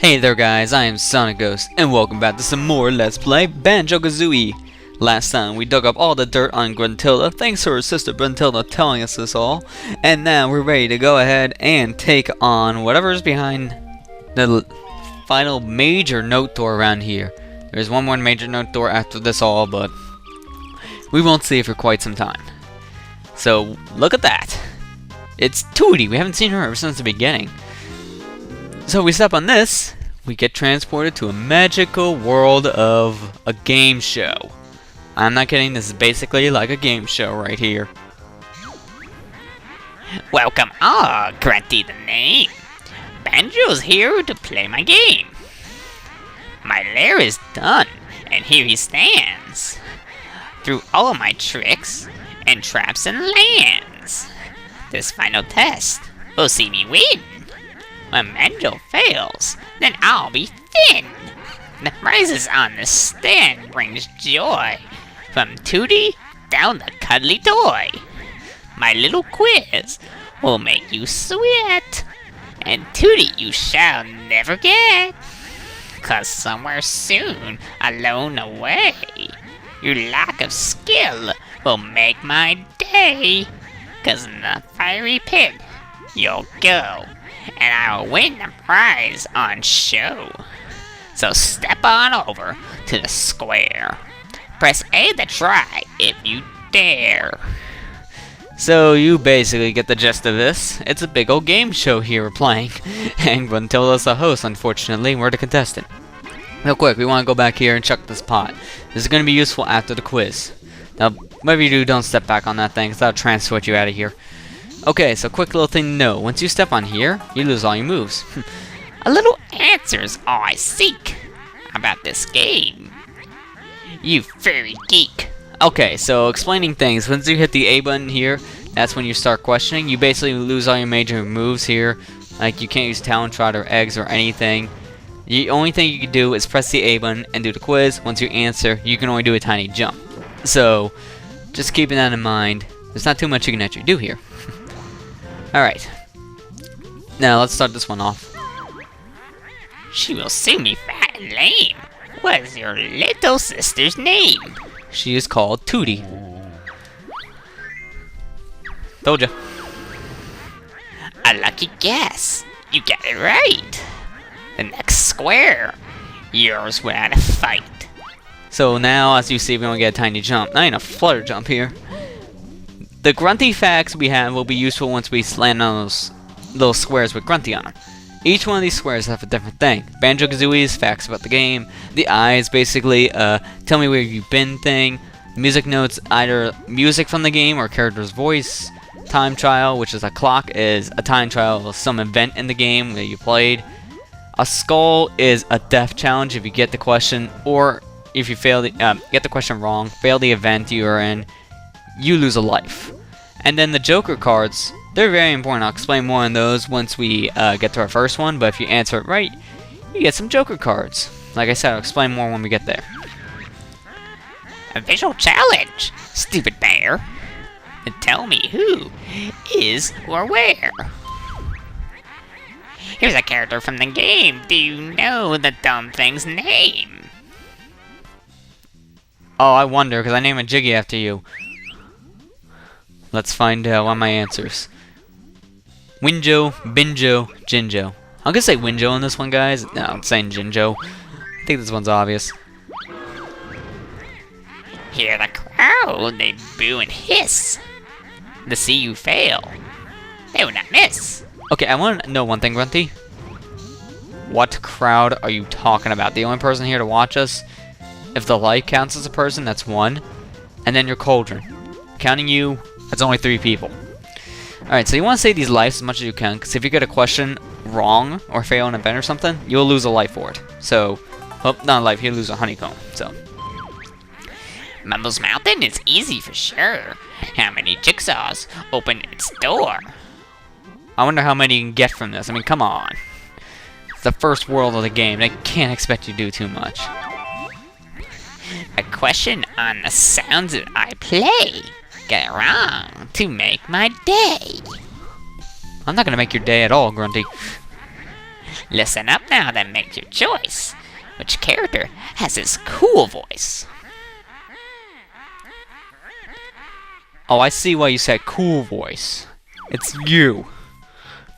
Hey there guys, I am SonicGhost, and welcome back to some more Let's Play Banjo Kazooie. Last time we dug up all the dirt on Gruntilda, thanks to her sister Gruntilda telling us this all, and now we're ready to go ahead and take on whatever's behind the final major note door around here. There's one more major note door after this all, but we won't see it for quite some time. So, look at that! It's Tooty, we haven't seen her ever since the beginning. So we step on this, we get transported to a magical world of a game show. I'm not kidding, this is basically like a game show right here. Welcome all, Grunty the name. Banjo's here to play my game. My lair is done, and here he stands. Through all of my tricks, and traps and lands. This final test will see me win. When Banjo fails, then I'll be thin. The prizes on the stand brings joy, from Tooty down the cuddly toy. My little quiz will make you sweat, and Tooty you shall never get. 'Cause somewhere soon, alone away, your lack of skill will make my day. 'Cause in the fiery pit you'll go, and I'll win the prize on show. So step on over to the square. Press A to try if you dare. So you basically get the gist of this. It's a big old game show here we're playing. And Gruntilda's the host, unfortunately. We're the contestant. Real quick, we want to go back here and check this pot. This is going to be useful after the quiz. Now, whatever you do, don't step back on that thing, because that'll transport you out of here. Okay, so quick little thing to know. Once you step on here, you lose all your moves. A little answer's all I seek about this game, you furry geek. Okay, so explaining things. Once you hit the A button here, that's when you start questioning. You basically lose all your major moves here. Like, you can't use Talon Trot or Eggs or anything. The only thing you can do is press the A button and do the quiz. Once you answer, you can only do a tiny jump. So, just keeping that in mind. There's not too much you can actually do here. Alright. Now, let's start this one off. She will soon be fat and lame. What is your little sister's name? She is called Tooty. Told ya. A lucky guess. You got it right. The next square, yours without a fight. So now, as you see, we only get a tiny jump. Not even a flutter jump here. The Grunty facts we have will be useful once we land on those little squares with Grunty on them. Each one of these squares have a different thing. Banjo Kazooie's facts about the game. The I is basically tell me where you've been thing. Music notes, either music from the game or character's voice. Time trial, which is a clock, is a time trial of some event in the game that you played. A skull is a death challenge if you get the question, or if you fail the, get the question wrong, fail the event you are in, you lose a life. And then the Joker cards, they're very important. I'll explain more on those once we get to our first one, but if you answer it right, you get some Joker cards. Like I said, I'll explain more when we get there. A visual challenge, stupid bear. And tell me who is or where. Here's a character from the game. Do you know the dumb thing's name? Oh, I wonder, because I named a Jiggy after you. Let's find out what my answers. Winjo, Binjo, Jinjo. I'm gonna say Winjo on this one, guys. No, I'm saying Jinjo. I think this one's obvious. Hear the crowd, they boo and hiss. To see you fail, they will not miss. Okay, I want to know one thing, Grunty. What crowd are you talking about? The only person here to watch us, if the light counts as a person, that's one. And then your cauldron. Counting you, that's only 3 people. Alright, so you want to say these lives as much as you can, because if you get a question wrong or fail an event or something, you'll lose a life for it. So, well, not a life, you'll lose a honeycomb. So, Mumbles Mountain is easy for sure. How many jigsaws open its door? I wonder how many you can get from this. I mean, come on. It's the first world of the game. They can't expect you to do too much. A question on the sounds that I play. Get it wrong to make my day. I'm not gonna make your day at all, Grunty. Listen up now, then make your choice. Which character has this cool voice? Oh, I see why you said cool voice. It's you.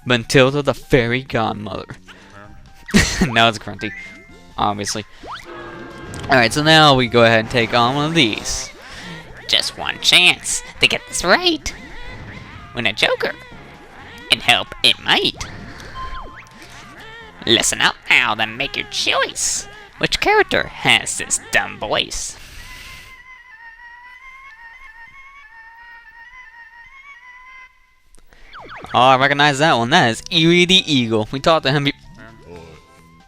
Matilda the fairy godmother. No, it's Grunty. Obviously. Alright, so now we go ahead and take on one of these. Just one chance to get this right. Win a Joker. And help it might. Listen up now, then make your choice. Which character has this dumb voice? Oh, I recognize that one. That is Eerie the Eagle. We talked to him.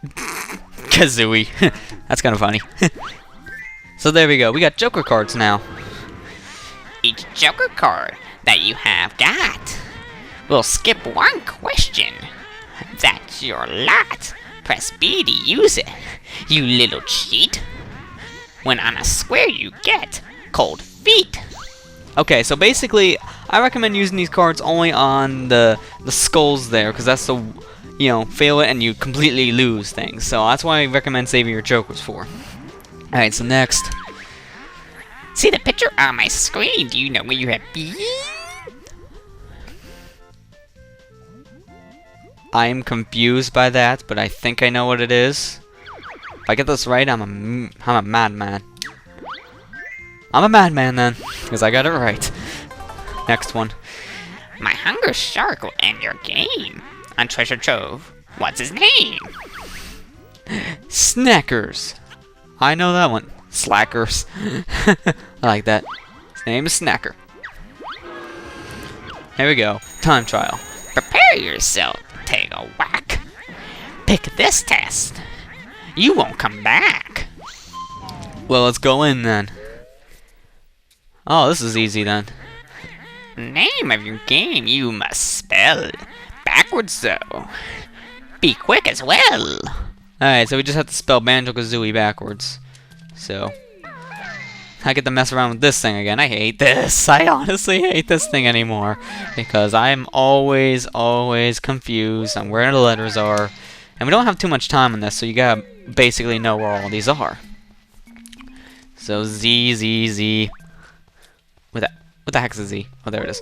Kazooie. That's kind of funny. So there we go. We got Joker cards now. Each Joker card that you have got will skip one question. That's your lot. Press B to use it, you little cheat. When on a square you get cold feet. Okay, so basically, I recommend using these cards only on the skulls there, because that's the, you know, fail it and you completely lose things. So that's why I recommend saving your Jokers for. Alright, so next. See the picture on my screen? Do you know where you have been? I'm confused by that, but I think I know what it is. If I get this right, I'm a madman. I'm a madman then, because I got it right. Next one. My hunger shark will end your game. On Treasure Trove, what's his name? Snackers. I know that one. Slackers. I like that. His name is Snacker. Here we go. Time trial. Prepare yourself. Take a whack. Pick this test. You won't come back. Well, let's go in then. Oh, this is easy then. Name of your game you must spell. Backwards though. Be quick as well. Alright, so we just have to spell Banjo Kazooie backwards. So I get to mess around with this thing again. I hate this. I honestly hate this thing anymore. Because I'm always confused on where the letters are. And we don't have too much time on this, so you gotta basically know where all these are. So Z, Z, Z. What the heck's a Z? Oh, there it is.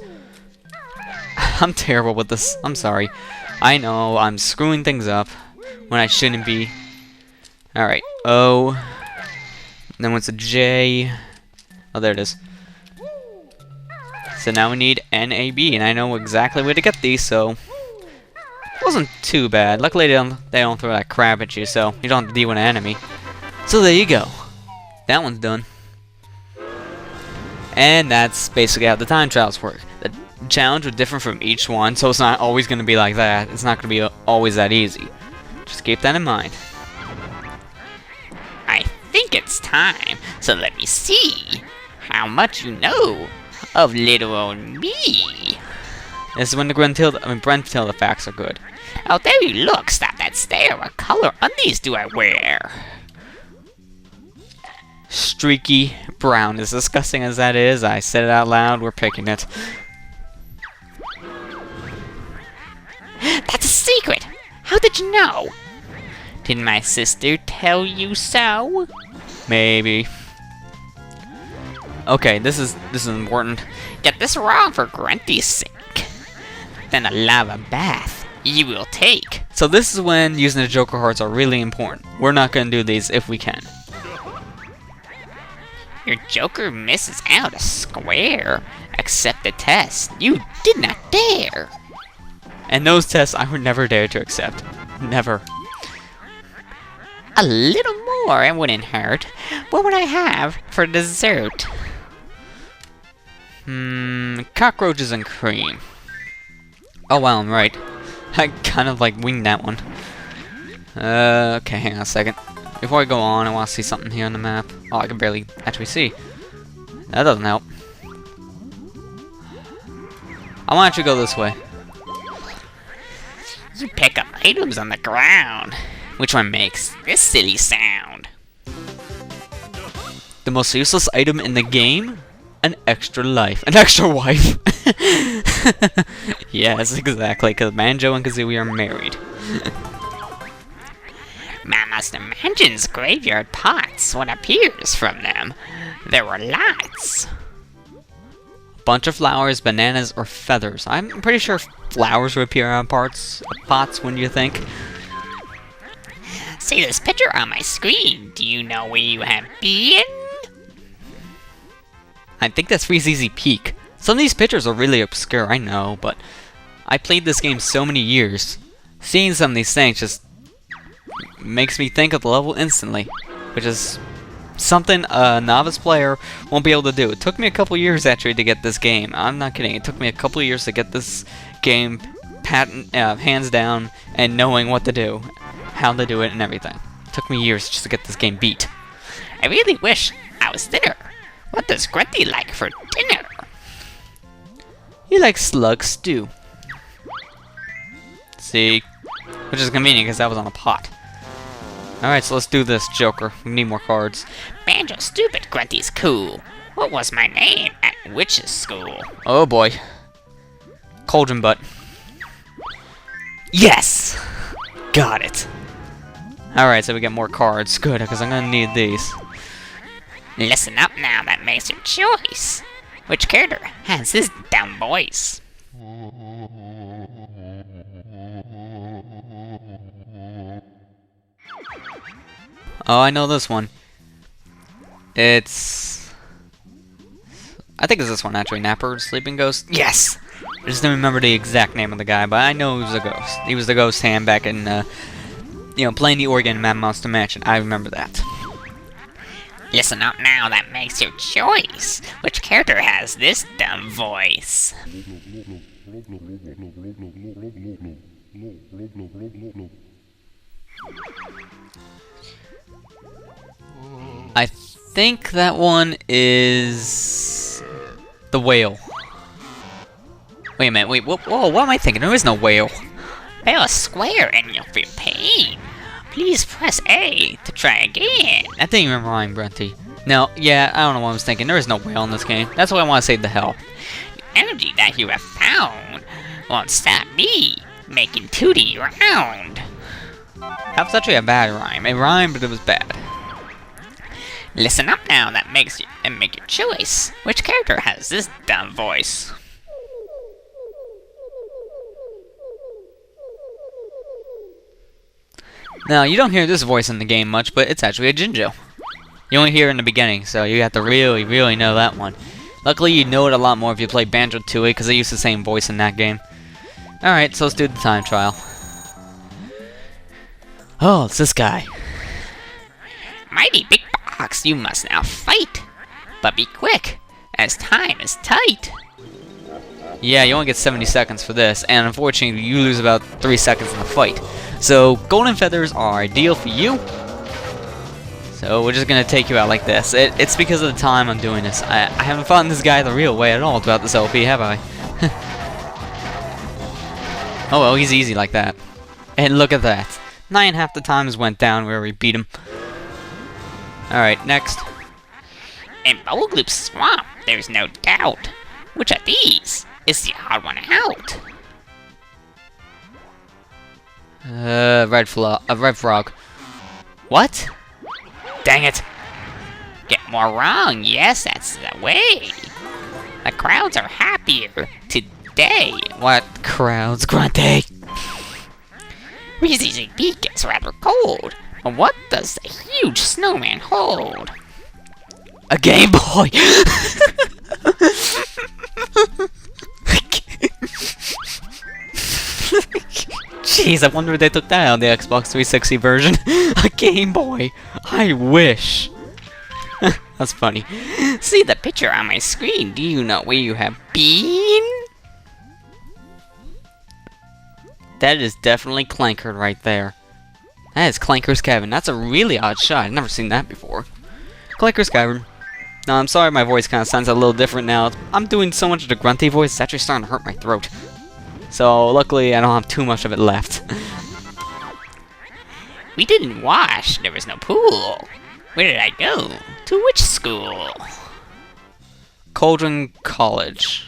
I'm terrible with this. I'm sorry. I know, I'm screwing things up when I shouldn't be. Alright, O. Then what's a J? Oh, there it is. So now we need NAB, and I know exactly where to get these, so it wasn't too bad. Luckily, they don't throw that crap at you, so you don't have to deal with an enemy. So there you go. That one's done. And that's basically how the time trials work. The challenge was different from each one, so it's not always going to be like that. It's not going to be always that easy. Just keep that in mind. I think it's time, so let me see how much you know of little old me. This is when the Brentilda facts are good. Oh, there you look. Stop that stare. What color undies do I wear? Streaky brown. As disgusting as that is, I said it out loud, we're picking it. That's a secret! How did you know? Did my sister tell you so? Maybe. Okay, this is important. Get this wrong for Grunty's sake. Then a lava bath you will take. So this is when using the Joker hearts are really important. We're not going to do these if we can. Your Joker misses out a square. Accept the test. You did not dare. And those tests I would never dare to accept. Never. A little more, it wouldn't hurt. What would I have for dessert? Cockroaches and cream. Oh wow, I'm right. I kind of like winged that one. Okay, hang on a second. Before I go on, I want to see something here on the map. Oh, I can barely actually see. That doesn't help. I want to actually go this way. You pick up items on the ground. Which one makes this silly sound? The most useless item in the game? An extra life. An extra wife! Yes, exactly, because Banjo and Kazooie are married. Master Mansion's graveyard pots, what appears from them. There were lots. Bunch of flowers, bananas, or feathers. I'm pretty sure flowers would appear on pots, wouldn't you think? See this picture on my screen. Do you know where you have been? I think that's Freezeezy Peak. Some of these pictures are really obscure, I know, but I played this game so many years. Seeing some of these things just makes me think of the level instantly, which is something a novice player won't be able to do. It took me a couple years actually to get this game. I'm not kidding. It took me a couple years to get this game hands down and knowing what to do, how to do it, and everything. It took me years just to get this game beat. I really wish I was thinner. What does Grunty like for dinner? He likes slug stew. See? Which is convenient because that was on a pot. Alright, so let's do this, Joker. We need more cards. Banjo stupid, Grunty's cool. What was my name at witch's school? Oh boy. Cauldron butt. Yes! Got it. Alright, so we get more cards. Good, because I'm gonna need these. Listen up now, that makes your choice. Which character has this dumb voice? Oh, I know this one. It's... I think it's this one, actually. Napper, Sleeping Ghost? Yes! I just didn't remember the exact name of the guy, but I know he was a ghost. He was the ghost hand back in, you know, playing the organ in Master Mansion. I remember that. Listen up now, that makes your choice. Which character has this dumb voice? I think that one is... the whale. Wait a minute, wait, whoa, what am I thinking? There is no whale. Fail a square and you'll feel pain. Please press A to try again. That didn't even rhyme, Grunty. No, yeah, I don't know what I was thinking. There is no whale in this game. That's why I want to save the hell. The energy that you have found won't stop me making tooty round. That was actually a bad rhyme. It rhymed, but it was bad. Listen up now, that makes you and make your choice. Which character has this dumb voice? Now, you don't hear this voice in the game much, but it's actually a Jinjo. You only hear it in the beginning, so you have to really, really know that one. Luckily, you know it a lot more if you play Banjo Kazooie, because they use the same voice in that game. Alright, so let's do the time trial. Oh, it's this guy. Mighty big box, you must now fight. But be quick, as time is tight. Yeah, you only get 70 seconds for this, and unfortunately, you lose about 3 seconds in the fight. So, golden feathers are ideal for you. So, we're just gonna take you out like this. It's because of the time I'm doing this. I haven't found this guy the real way at all throughout this LP, have I? Oh well, he's easy like that. And look at that. 9.5 the times went down where we beat him. Alright, next. In Bowgloop's swamp, there's no doubt. Which of these is the odd one out? Red frog. What? Dang it. Get more wrong, yes, that's the way. The crowds are happier today. What crowds, Grunty? Freezeezy Peak gets rather cold. But what does the huge snowman hold? A Game Boy! Jeez, I wonder if they took that out of the Xbox 360 version. A Game Boy! I wish! That's funny. See the picture on my screen. Do you know where you have been? That is definitely Clanker right there. That is Clanker's Cavern. That's a really odd shot. I've never seen that before. Clanker's Cavern. Now, I'm sorry my voice kind of sounds a little different now. I'm doing so much of the grunty voice, it's actually starting to hurt my throat. So, luckily, I don't have too much of it left. We didn't wash. There was no pool. Where did I go? To which school? Cauldron College.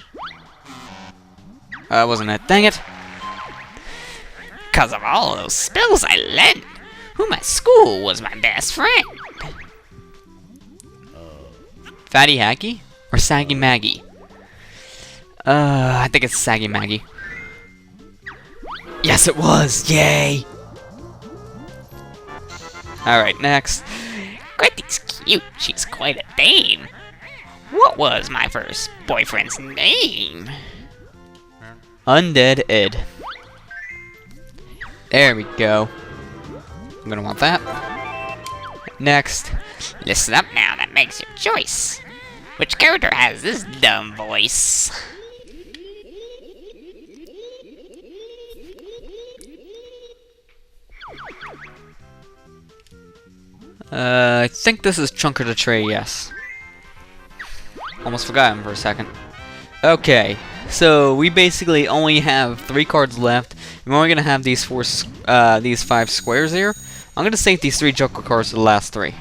Wasn't it? Dang it! 'Cause of all those spills I lent, whom at school was my best friend. Fatty Hacky or Saggy Maggie? I think it's Saggy Maggie. Yes, it was! Yay! Alright, next. Grunty's cute. She's quite a dame. What was my first boyfriend's name? Undead Ed. There we go. I'm gonna want that. Next. Listen up now, that makes your choice. Which character has this dumb voice? I think this is Chunker the Tray, yes. Almost forgot him for a second. Okay, so we basically only have 3 cards left. We're only gonna have these 5 squares here. I'm gonna save these 3 Joker cards for the last 3.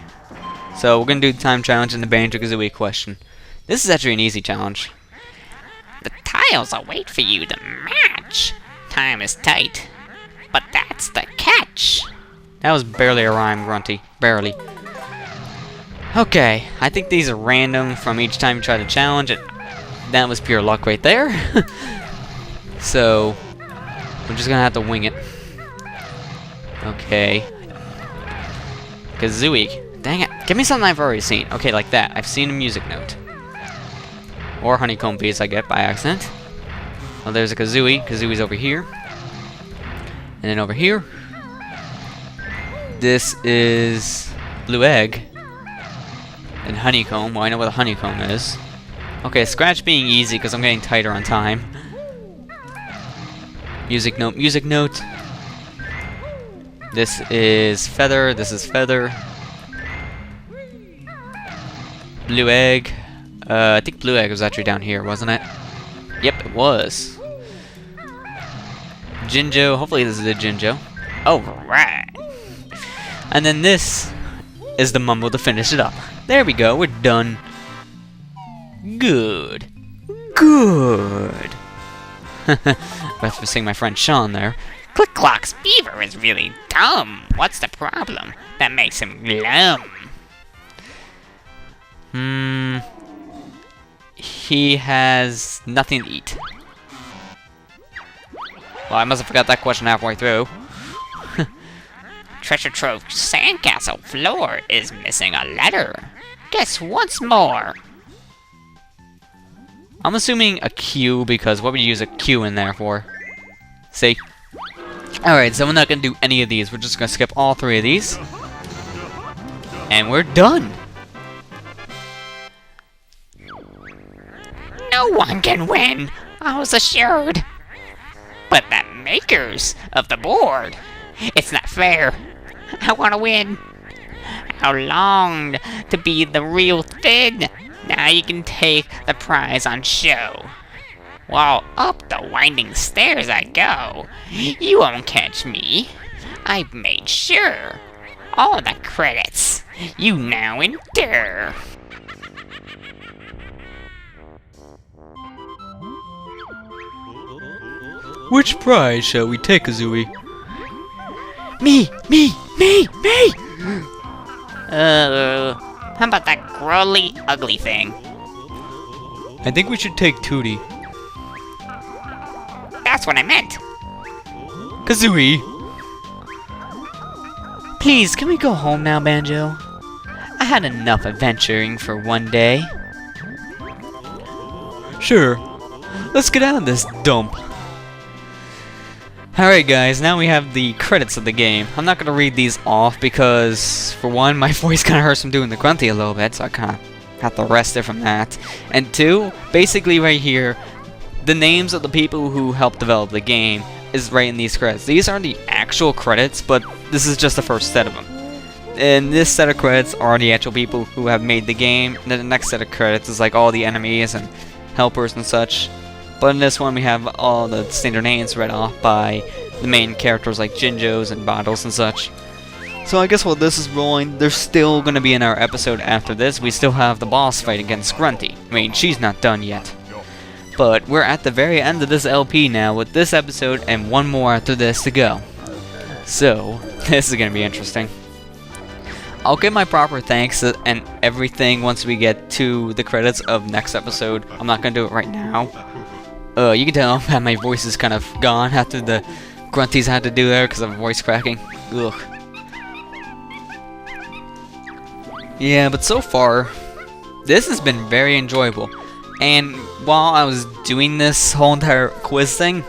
So we're gonna do the time challenge and the Banjo Kazooie question. This is actually an easy challenge. The tiles will wait for you to match. Time is tight, but that's the catch. That was barely a rhyme, Grunty. Barely. Okay, I think these are random from each time you try to challenge it. That was pure luck right there. So, we're just gonna have to wing it. Okay. Kazooie. Dang it. Give me something I've already seen. Okay, like that. I've seen a music note. Or honeycomb piece I get by accident. Well, there's a Kazooie. Kazooie's over here. And then over here. This is blue egg. And honeycomb. Well, I know what a honeycomb is. Okay, scratch being easy because I'm getting tighter on time. Music note, music note. This is feather, this is feather. Blue egg. I think blue egg was actually down here, wasn't it? Yep, it was. Jinjo, hopefully this is a Jinjo. Alright. And then this is the mumble to finish it up. There we go, we're done. Good. Good. Referencing my friend Sean there. Click-Clock's beaver is really dumb. What's the problem that makes him glum? He has nothing to eat. Well, I must have forgot that question halfway through. Treasure Trove sandcastle floor is missing a letter. Guess once more. I'm assuming a Q because what would you use a Q in there for? See? Alright, so we're not going to do any of these. We're just going to skip all 3 of these. And we're done. No one can win, I was assured. But the makers of the board, it's not fair. I want to win. I longed to be the real thing. Now you can take the prize on show. While up the winding stairs I go, you won't catch me. I've made sure. All the credits you now endure. Which prize shall we take, Kazooie? Me! How about that growly, ugly thing? I think we should take Tootie. That's what I meant. Kazooie! Please, can we go home now, Banjo? I had enough adventuring for one day. Sure. Let's get out of this dump. Alright guys, now we have the credits of the game. I'm not going to read these off because, for one, my voice kind of hurts from doing the Grunty a little bit, so I kind of have to rest it from that. And 2, basically right here, the names of the people who helped develop the game is right in these credits. These aren't the actual credits, but this is just the first set of them. And this set of credits are the actual people who have made the game, and then the next set of credits is like all the enemies and helpers and such. But in this one we have all the standard names read off by the main characters like Jinjos and Bottles and such. So I guess while this is rolling, there's still going to be in our episode after this, we still have the boss fight against Grunty. I mean, she's not done yet. But we're at the very end of this LP now with this episode and one more after this to go. So, This is gonna be interesting. I'll give my proper thanks and everything once we get to the credits of next episode. I'm not gonna do it right now. You can tell that my voice is kind of gone after the grunties I had to do there because of voice cracking. Ugh. Yeah, but so far, this has been very enjoyable. And while I was doing this whole entire quiz thing,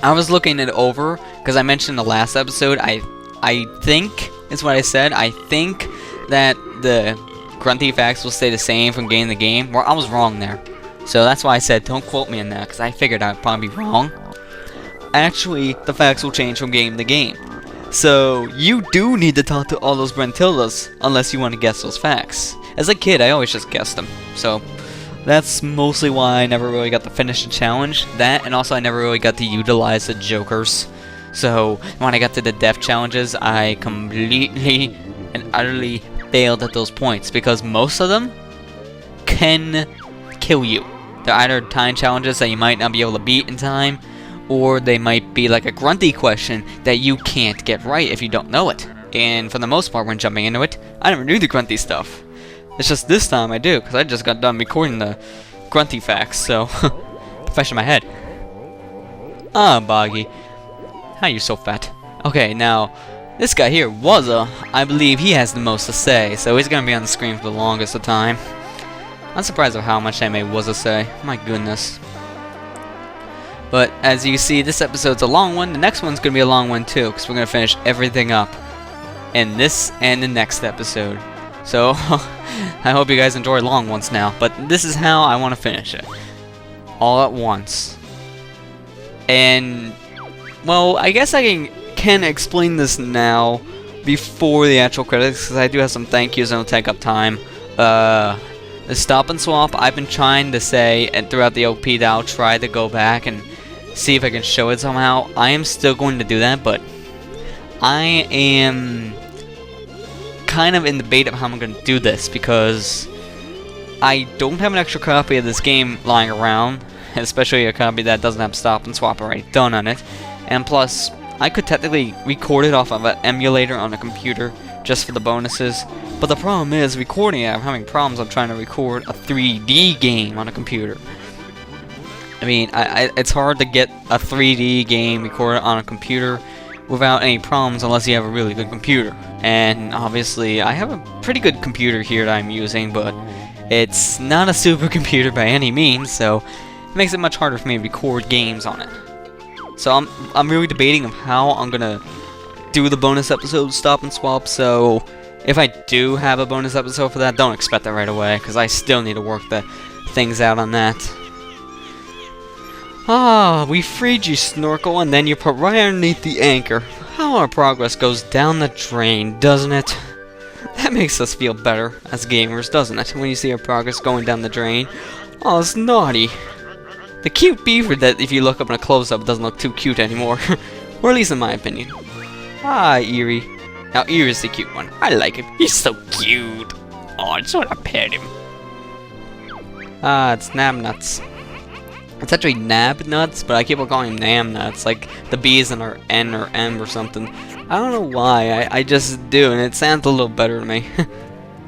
I was looking it over because I mentioned in the last episode, I think, is what I said, I think that the grunty facts will stay the same from game to game. Well, I was wrong there. So that's why I said don't quote me on that, because I figured I'd probably be wrong. Actually, the facts will change from game to game. So you do need to talk to all those Brentildas, unless you want to guess those facts. As a kid, I always just guessed them. So that's mostly why I never really got to finish the challenge. That, and also I never really got to utilize the jokers. So when I got to the death challenges, I completely and utterly failed at those points, because most of them can kill you. They're either time challenges that you might not be able to beat in time, or they might be like a grunty question that you can't get right if you don't know it. And for the most part, when jumping into it, I never knew the grunty stuff. It's just this time I do, because I just got done recording the grunty facts, so fresh in my head. Ah, Boggy. How you so fat? Okay, now, this guy here, Wuzza, I believe he has the most to say, so he's gonna be on the screen for the longest of time. I'm surprised at how much they made Wuzza say. My goodness. But as you see, this episode's a long one. The next one's gonna be a long one too, because we're gonna finish everything up in this and the next episode. So I hope you guys enjoy long ones now. But this is how I want to finish it, all at once. And well, I guess I can explain this now before the actual credits, because I do have some thank yous and it'll take up time. The stop and swap, I've been trying to say, and throughout the OP that I'll try to go back and see if I can show it somehow. I am still going to do that, but I am kind of in debate of how I'm going to do this, because I don't have an extra copy of this game lying around, especially a copy that doesn't have stop and swap already done on it. And plus, I could technically record it off of an emulator on a computer just for the bonuses. But the problem is, recording it, I'm having problems on trying to record a 3D game on a computer. I mean, it's hard to get a 3D game recorded on a computer without any problems unless you have a really good computer. And obviously, I have a pretty good computer here that I'm using, but it's not a supercomputer by any means, so it makes it much harder for me to record games on it. So I'm really debating of how I'm gonna do the bonus episode stop and swap. So if I do have a bonus episode for that, don't expect that right away, because I still need to work the things out on that. Ah, we freed you, Snorkel, and then you put right underneath the anchor. How our progress goes down the drain, doesn't it? That makes us feel better as gamers, doesn't it, when you see our progress going down the drain? Oh, it's naughty. The cute beaver that, if you look up in a close-up, doesn't look too cute anymore. Or at least in my opinion. Ah, Eerie. Now, Eerie's the cute one. I like him. He's so cute. Oh, I just want to pet him. Ah, it's Nabnuts. It's actually Nabnuts, but I keep on calling him Namnuts. Like, the B's in our N or M or something. I don't know why. I just do, and it sounds a little better to me.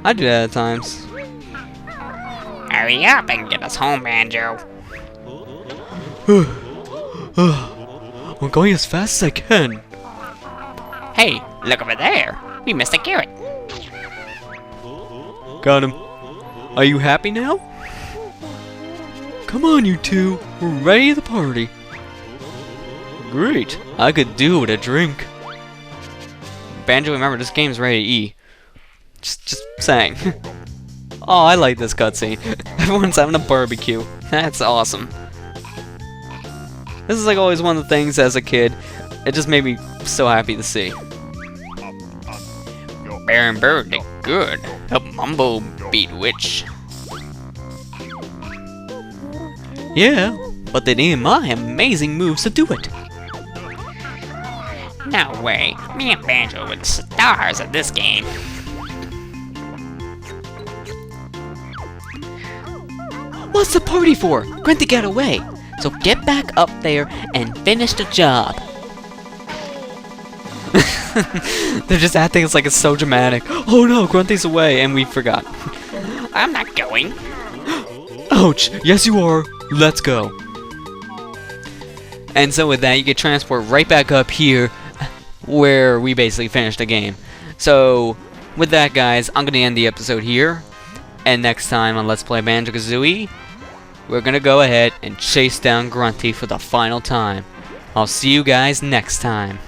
I do that at times. Hurry up and get us home, Banjo. I'm going as fast as I can. Hey, look over there. We missed a carrot. Got him. Are you happy now? Come on, you two. We're ready to party. Great. I could do with a drink. Banjo, remember, this game's rated E. Just saying. Oh, I like this cutscene. Everyone's having a barbecue. That's awesome. This is like always one of the things as a kid, it just made me so happy to see. Your bear and bird did good. Help Mumbo beat Witch. Yeah, but they needed my amazing moves to do it. No way. Me and Banjo were the stars of this game. What's the party for? Grunty got away. So get back up there and finish the job. They're just acting like it's so dramatic. Oh no, Grunty's away, and we forgot. I'm not going. Ouch! Yes, you are. Let's go. And so with that, you get transport right back up here, where we basically finished the game. So with that, guys, I'm gonna end the episode here. And next time on Let's Play Banjo Kazooie, we're gonna go ahead and chase down Grunty for the final time. I'll see you guys next time.